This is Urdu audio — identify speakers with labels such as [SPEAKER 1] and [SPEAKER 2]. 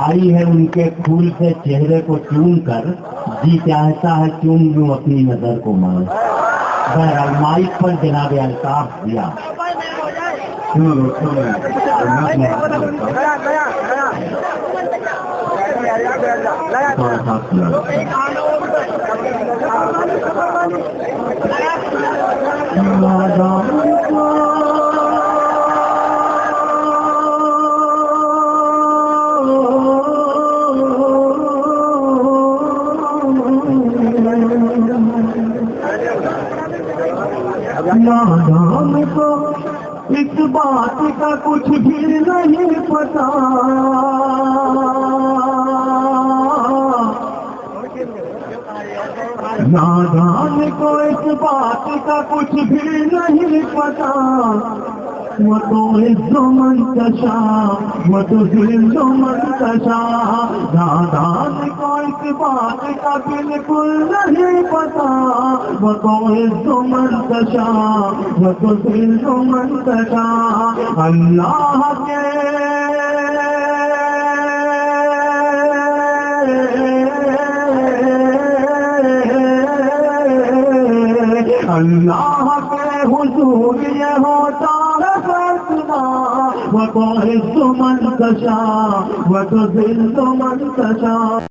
[SPEAKER 1] آئی ہے ان کے پھول سے چہرے کو چوم کر، جی چاہتا ہے چوم لوں اپنی نظر کو میں۔ بہرحال مائک پر جناب الطاف دیا نادان کو اس بات کا کچھ بھی نہیں پتا، نادان کو اس بات کا کچھ بھی نہیں پتا، وہ تو عز و منتشا وہ تو ذل و منتشا، نادان کو اس بات کا بالکل نہیں پتا، وہ تو عز و منتشا وہ تو ذل و منتشا، اللہ کے اللہ کے حضور یہ ہوتا ہے فیصلہ، وہ تو عز و منتشا وہ تو ذل و منتشا۔